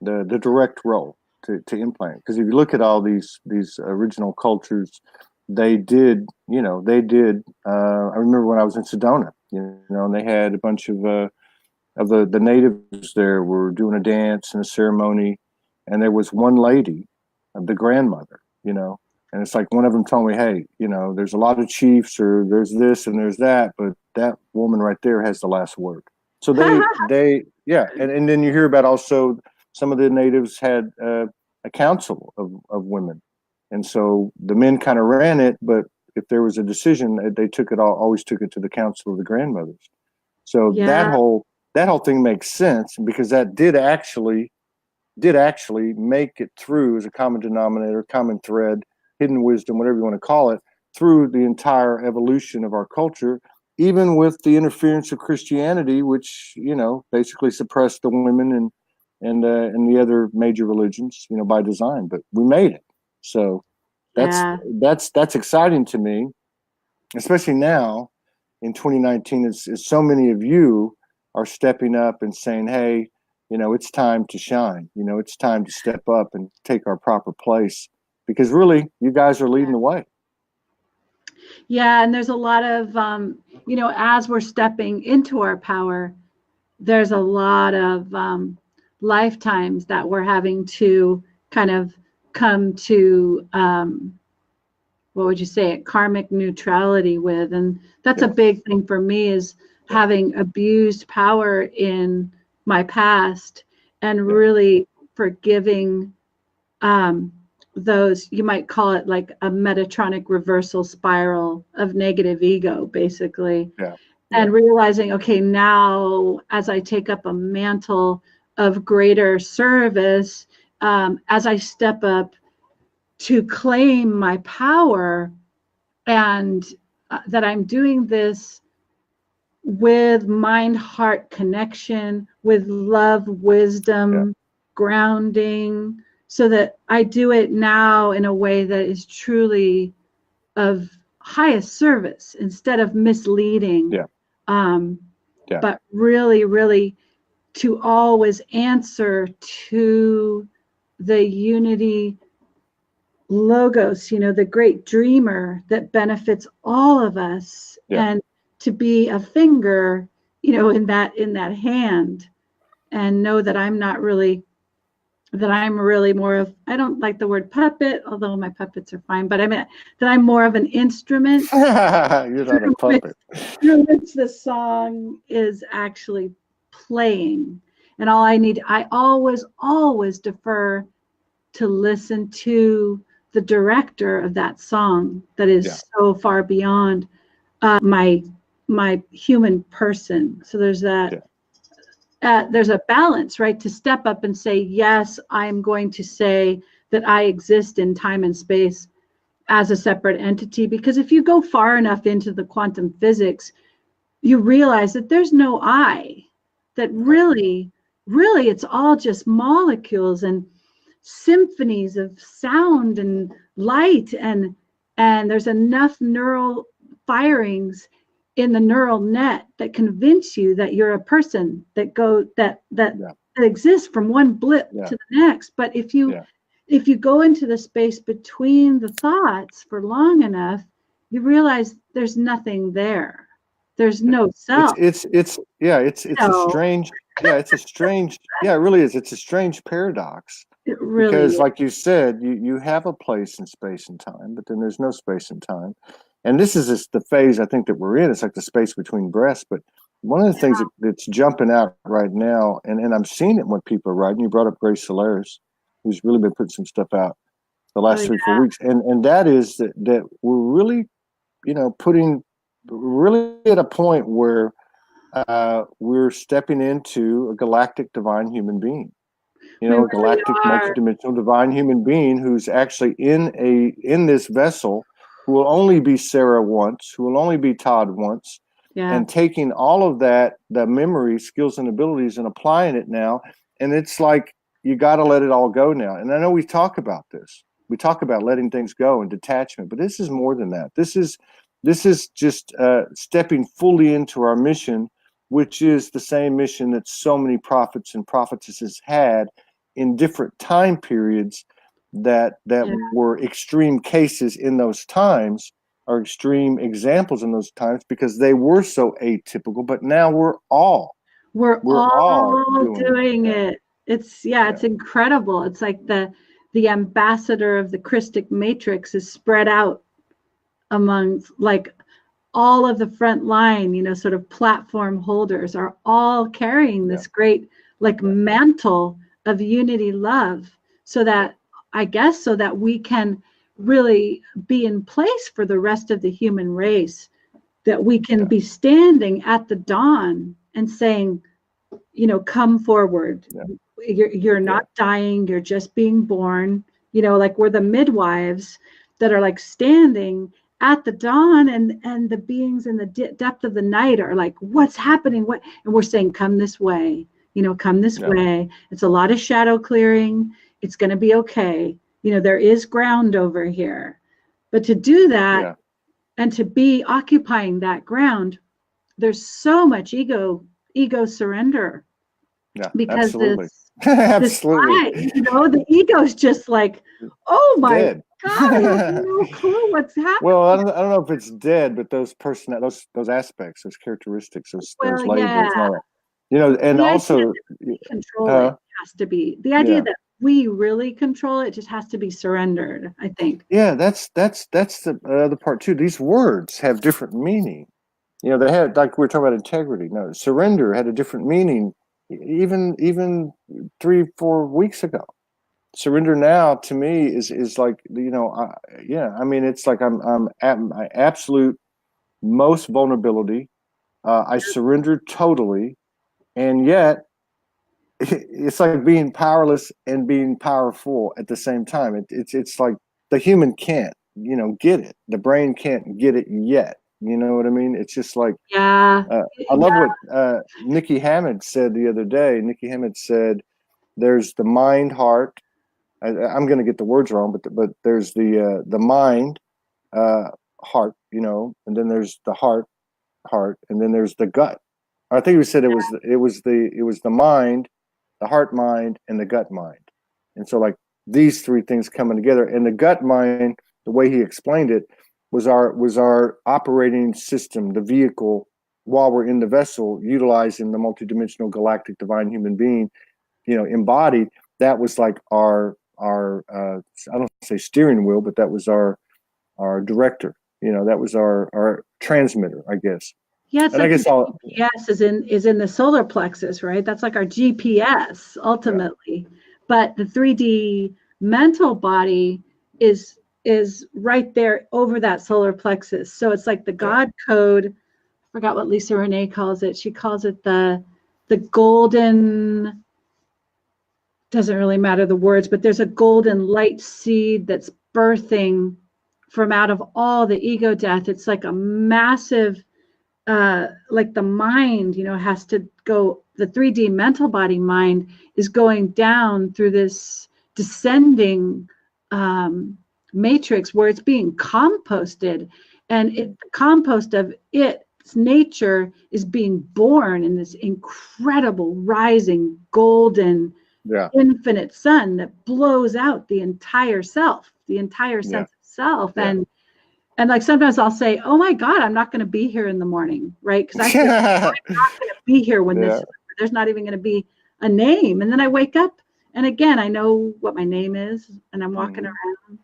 direct role to implant. Because if you look at all these original cultures, they did. I remember when I was in Sedona, and they had a bunch of the natives there were doing a dance and a ceremony, and there was one lady, the grandmother, and it's like one of them told me, hey, there's a lot of chiefs, or there's this and there's that, but that woman right there has the last word. So and then you hear about also some of the natives had a council of women, and so the men kind of ran it, but if there was a decision, they always took it to the council of the grandmothers. So that whole thing makes sense, because that did actually make it through as a common denominator, common thread, hidden wisdom, whatever you want to call it, through the entire evolution of our culture, even with the interference of Christianity, which, basically suppressed the women and the other major religions, by design. But we made it. So that's exciting to me, especially now in 2019, as so many of you are stepping up and saying, hey, it's time to shine. It's time to step up and take our proper place, because really you guys are leading the way. Yeah. And there's a lot of, as we're stepping into our power, there's a lot of lifetimes that we're having to kind of come to, what would you say, karmic neutrality with. And that's a big thing for me, is having abused power in my past and really forgiving those, you might call it like a Metatronic reversal spiral of negative ego, basically. And realizing, okay, now as I take up a mantle of greater service, as I step up to claim my power, and that I'm doing this with mind-heart connection, with love, wisdom, grounding, so that I do it now in a way that is truly of highest service instead of misleading. But really, really to always answer to the unity logos, the great dreamer that benefits all of us, and to be a finger, in that hand, and know that I'm not really that I'm really more of, I don't like the word puppet, although my puppets are fine, but I mean that I'm more of an instrument You're not a puppet. through which the song is actually playing. And I always defer to listen to the director of that song that is so far beyond my human person. So there's that. There's a balance, right? To step up and say, yes, I'm going to say that I exist in time and space as a separate entity. Because if you go far enough into the quantum physics, you realize that there's no I, that really it's all just molecules and symphonies of sound and light, and there's enough neural firings in the neural net that convince you that you're a person that exists from one blip to the next. But if you go into the space between the thoughts for long enough, you realize there's nothing there. There's no self. It's a strange, it really is. It's a strange paradox. It really because is. like you said, you have a place in space and time, but then there's no space and time. And this is just the phase I think that we're in. It's like the space between breaths. But one of the things that's jumping out right now, and I'm seeing it when people are writing, you brought up Grace Solaris, who's really been putting some stuff out the last 3-4 weeks. And that is that we're really, really at a point where we're stepping into a galactic divine human being. A galactic multidimensional divine human being who's actually in this vessel, who will only be Sarah once, who will only be Todd once, and taking all of that, the memory, skills, and abilities, and applying it now. And it's like, you got to let it all go now. And I know we talk about this. We talk about letting things go and detachment, but this is more than that. This is just stepping fully into our mission, which is the same mission that so many prophets and prophetesses had in different time periods that were extreme cases in those times, or extreme examples in those times, because they were so atypical. But now we're all doing it. It's incredible. It's like the ambassador of the Christic matrix is spread out among like all of the front line, sort of platform holders are all carrying this great mantle of unity love, so that we can really be in place for the rest of the human race, that we can be standing at the dawn and saying, come forward. You're not dying, you're just being born. Like we're the midwives that are like standing at the dawn, and the beings in the depth of the night are like, what's happening? And we're saying, come this way, come this way. It's a lot of shadow clearing. It's going to be okay. There is ground over here. But to do that and to be occupying that ground, there's so much ego surrender. Yeah, because absolutely. Absolutely. The ego's just like, oh my dead. God, I have no clue what's happening. Well, I don't know if it's dead, but those aspects, those characteristics, those labels, and all that. And the also control it has to be the idea that we really control it. Just has to be surrendered, I think. Yeah, that's the other part too. These words have different meaning. They had, like we were talking about integrity. No, surrender had a different meaning even 3-4 weeks ago. Surrender now to me is like, it's like I'm at my absolute most vulnerability. I surrendered totally, and yet it's like being powerless and being powerful at the same time. It's like the human can't get it. The brain can't get it yet. You know what I mean? It's just like, I love what Nikki Hammond said the other day. Nikki Hammond said, there's the mind, heart. I'm going to get the words wrong, but there's the mind, heart, and then there's the heart, and then there's the gut. I think we said it was the mind, the heart mind, and the gut mind. And so like these three things coming together, and the gut mind, the way he explained it, was our operating system, the vehicle, while we're in the vessel, utilizing the multidimensional galactic divine human being, embodied. that was like our I don't say steering wheel, but that was our director. That was our transmitter, I guess. Yeah, it's And I like guess the GPS is in the solar plexus, right? That's like our GPS ultimately. Yeah. But the 3D mental body is right there over that solar plexus. So it's like the God code. I forgot what Lisa Renee calls it. She calls it the golden, doesn't really matter the words, but there's a golden light seed that's birthing from out of all the ego death. It's like a massive, like the mind, has to go, the 3D mental body mind is going down through this descending matrix where it's being composted, and the compost of its nature is being born in this incredible rising golden infinite sun that blows out the entire self, the entire sense of self. And like sometimes I'll say, oh my God, I'm not going to be here in the morning, right? Because I feel like I'm not going to be here when there's not even going to be a name. And then I wake up and again, I know what my name is and I'm walking around.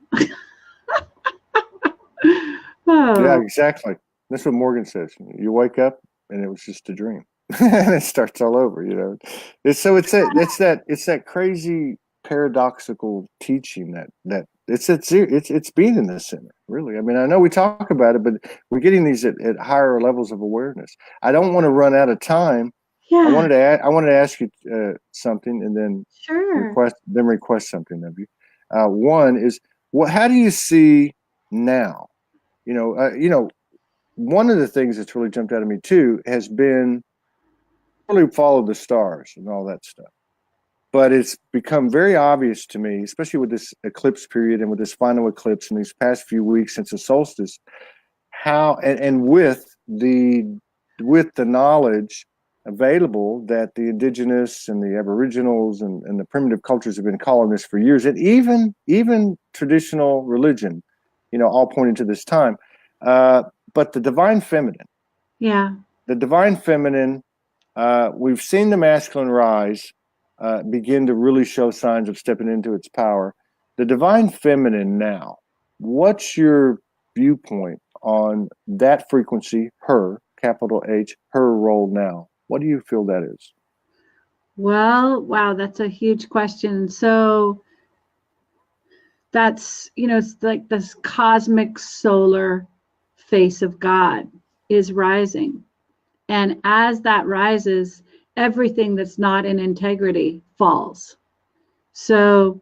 Yeah, exactly. That's what Morgan says. You wake up and it was just a dream. And it starts all over, It's that crazy paradoxical teaching that it's being in the center, really. I mean, I know we talk about it, but we're getting these at higher levels of awareness. I don't want to run out of time. Yeah. I wanted to ask you something, and then request something of you. One is, how do you see now? One of the things that's really jumped out at me too has been really follow the stars and all that stuff. But it's become very obvious to me, especially with this eclipse period and with this final eclipse in these past few weeks since the solstice, how and with the knowledge available that the indigenous and the aboriginals and the primitive cultures have been calling this for years, and even traditional religion, all pointing to this time. But the divine feminine. Yeah. The divine feminine, we've seen the masculine rise begin to really show signs of stepping into its power. The divine feminine now, what's your viewpoint on that frequency, her, capital H, her role now? What do you feel that is? Well, wow, that's a huge question. So that's, it's like this cosmic solar face of God is rising. And as that rises, everything that's not in integrity falls. So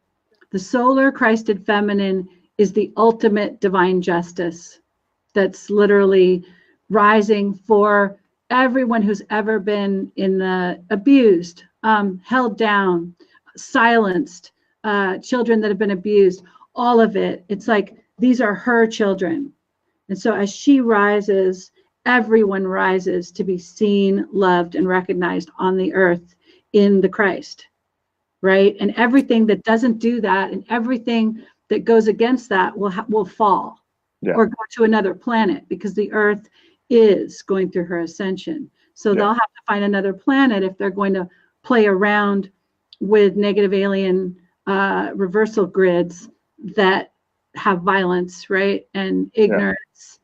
the solar Christed feminine is the ultimate divine justice that's literally rising for everyone who's ever been abused, held down, silenced, children that have been abused, all of it. It's like these are her children. And so as she rises, everyone rises to be seen, loved, and recognized on the earth in the Christ, right? And everything that doesn't do that and everything that goes against that will fall or go to another planet, because the earth is going through her ascension. So they'll have to find another planet if they're going to play around with negative alien reversal grids that have violence, right? And ignorance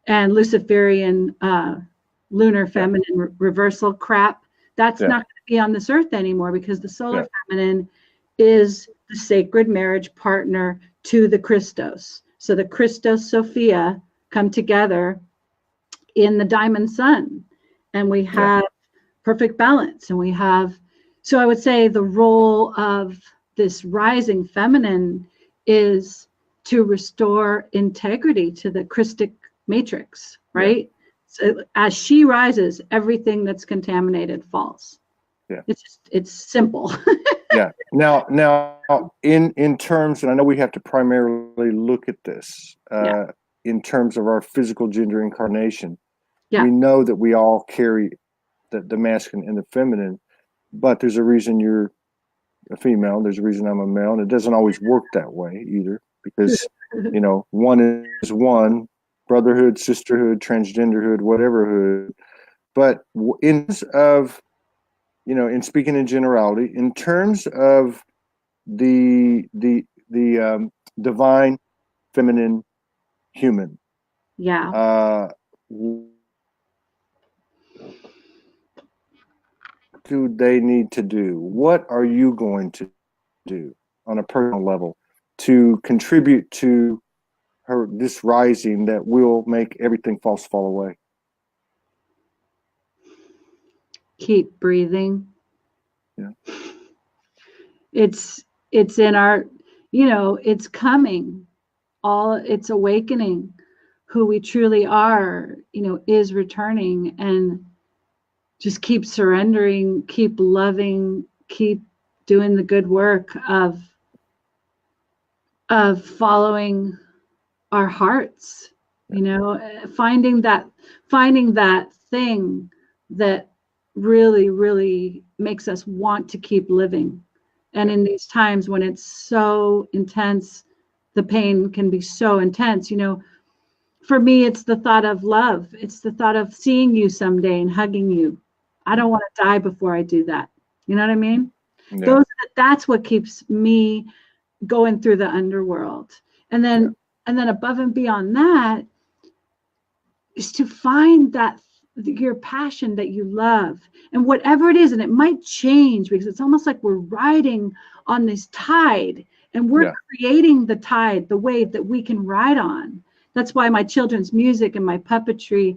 and Luciferian lunar feminine reversal crap. That's not going to be on this earth anymore, because the solar feminine is the sacred marriage partner to the Christos. So the Christos Sophia come together in the diamond sun, and we have perfect balance. And we have, so I would say the role of this rising feminine is to restore integrity to the Christic matrix, right? So as she rises, everything that's contaminated falls. It's simple. Now in terms, and I know we have to primarily look at this in terms of our physical gender incarnation. We know that we all carry the masculine and the feminine, but there's a reason you're a female, there's a reason I'm a male, and it doesn't always work that way either, because one is one, brotherhood, sisterhood, transgenderhood, whateverhood. But in terms of, in speaking in generality, in terms of the divine feminine human. Yeah. Do they need to do? What are you going to do on a personal level to contribute to this rising that will make everything false fall away? Keep breathing. Yeah. It's in our, it's coming. It's awakening. Who we truly are, is returning, and just keep surrendering, keep loving, keep doing the good work of following our hearts, finding that thing that really, really makes us want to keep living. And in these times when it's so intense, the pain can be so intense, for me, it's the thought of love. It's the thought of seeing you someday and hugging you. I don't want to die before I do that. You know what I mean? Yeah. That's what keeps me going through the underworld. And then above and beyond that is to find that your passion that you love, and whatever it is, and it might change because it's almost like we're riding on this tide, and we're creating the tide, the wave that we can ride on. That's why my children's music and my puppetry,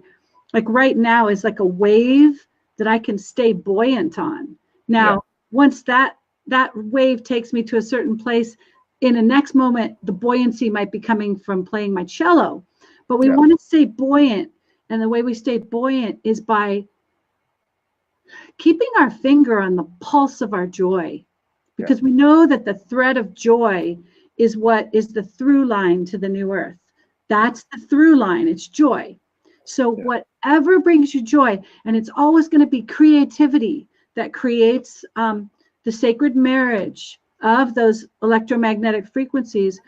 like right now, is like a wave that I can stay buoyant on. Now, once that wave takes me to a certain place, in the next moment, the buoyancy might be coming from playing my cello. But we want to stay buoyant. And the way we stay buoyant is by keeping our finger on the pulse of our joy. Because we know that the thread of joy is what is the through line to the new earth. That's the through line. It's joy. So whatever brings you joy, and it's always going to be creativity that creates the sacred marriage of those electromagnetic frequencies,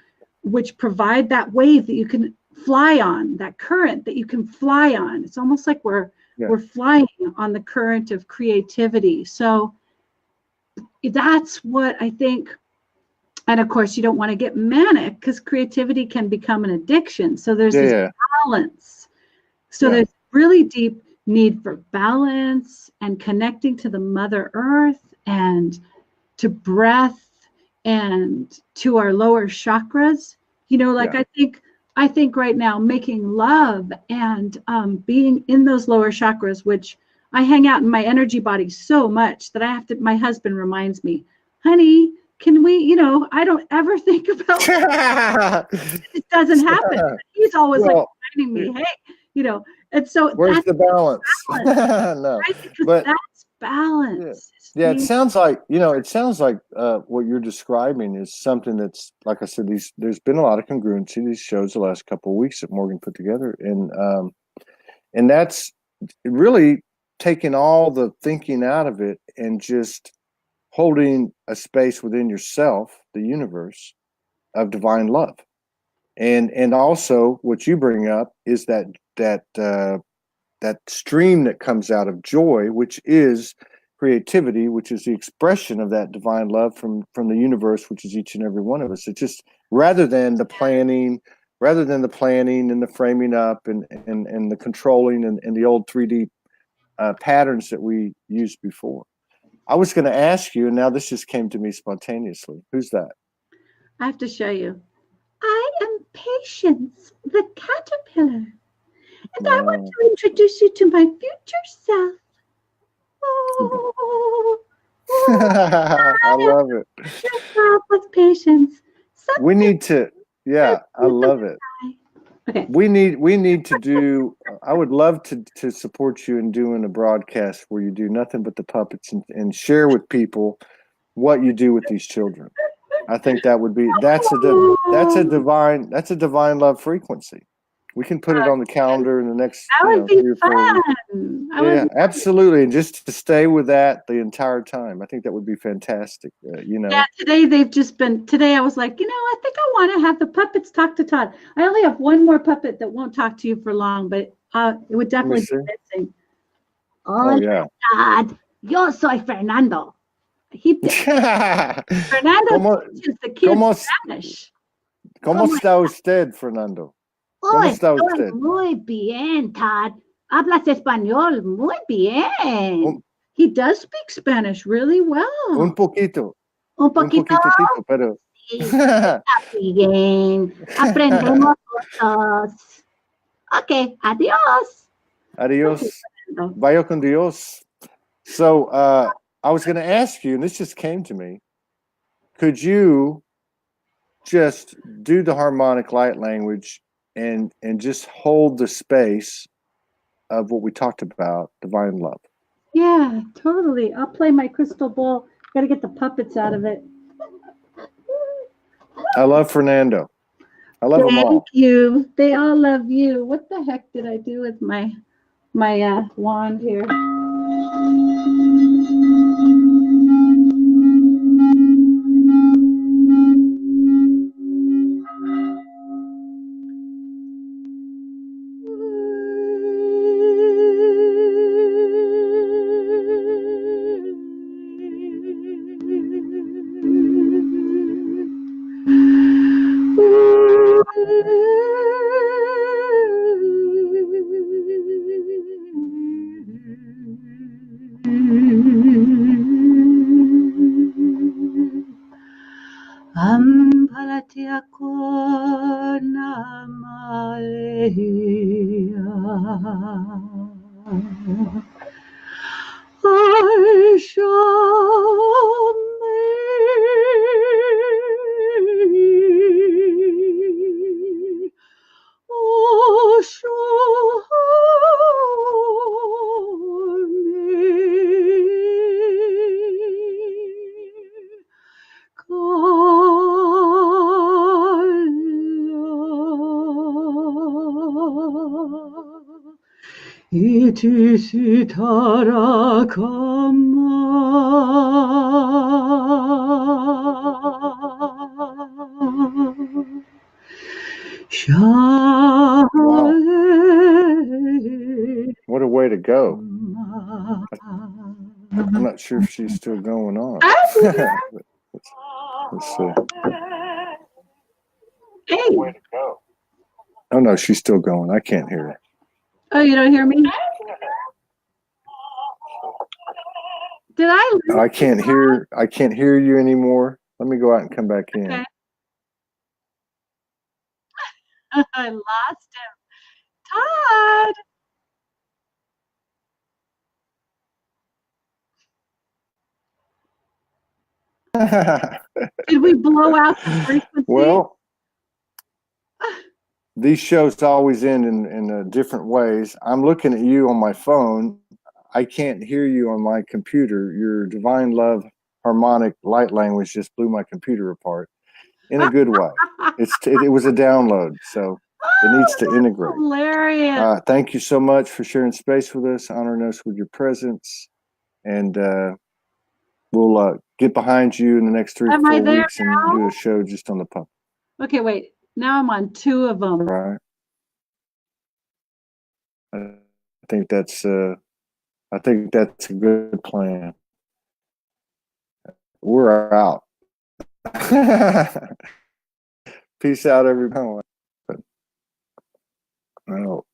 which provide that wave that you can fly on, that current that you can fly on. It's almost like we're flying on the current of creativity. So that's what I think. And of course, you don't want to get manic because creativity can become an addiction. So there's this balance. So there's really deep need for balance and connecting to the Mother Earth and to breath and to our lower chakras. I think right now making love and being in those lower chakras, which I hang out in my energy body so much that my husband reminds me, honey, can we, I don't ever think about it doesn't happen. He's always reminding me, hey, and so where's the balance? No, right? Because but that's balance. Yeah, it sounds like what you're describing is something that's, like I said, there's been a lot of congruency these shows the last couple of weeks that Morgan put together, and that's really taking all the thinking out of it and just holding a space within yourself, the universe, of divine love, and also what you bring up is that stream that comes out of joy, which is creativity, which is the expression of that divine love from the universe, which is each and every one of us. It's just rather than the planning and the framing up and the controlling and the old 3D patterns that we used before. I was going to ask you, and now this just came to me spontaneously. Who's that? I have to show you. I am Patience, the caterpillar. And I want to introduce you to my future self. Oh, I love it. Yourself with patience. We need to, I love it. Okay. We need to do, I would love to support you in doing a broadcast where you do nothing but the puppets and share with people what you do with these children. I think that would be, that's a divine love frequency. We can put it on the calendar in the next that would be 3 or 4 weeks. Yeah, absolutely. And just to stay with that the entire time. I think that would be fantastic. Yeah, today I was like, I think I want to have the puppets talk to Todd. I only have one more puppet that won't talk to you for long, but it would definitely be missing. Oh, yeah. Todd, yo soy Fernando. He did. Fernando ¿Cómo, teaches the kids cómo, Spanish. ¿Cómo está usted, Fernando? ¿Cómo está estoy usted? muy bien, Todd. Hablas español muy bien. Un, He does speak Spanish really well. un poquito. Un Un poquito. poquitito, pero. Sí, está bien. Aprendemos juntos. Ok, adiós. Adios. Fernando. Vaya con Dios. So I was going to ask you, and this just came to me, could you just do the harmonic light language and just hold the space of what we talked about, divine love? Yeah, totally. I'll play my crystal ball. Got to get the puppets out of it. I love Fernando. I love them all. Thank you. They all love you. What the heck did I do with my wand here? I shall make Iti sitara kama Wow. What a way to go. I'm not sure if she's still going on. Let's see. Hey. Way to go. Oh no, she's still going. I can't hear her. Oh, you don't hear me? Did I? I can't hear. I can't hear you anymore. Let me go out and come back in. Okay. I lost him. Todd. Did we blow out the frequency? Well, these shows always end in different ways. I'm looking at you on my phone. I can't hear you on my computer. Your divine love harmonic light language just blew my computer apart in a good way. It was a download, so it needs to integrate. Hilarious. Thank you so much for sharing space with us, honoring us with your presence, and we'll get behind you in the next 3 or 4 weeks and do a show just on the pup. Okay, wait. Now I'm on 2 of them. Right. I think that's a good plan. We're out. Peace out, everyone. Oh.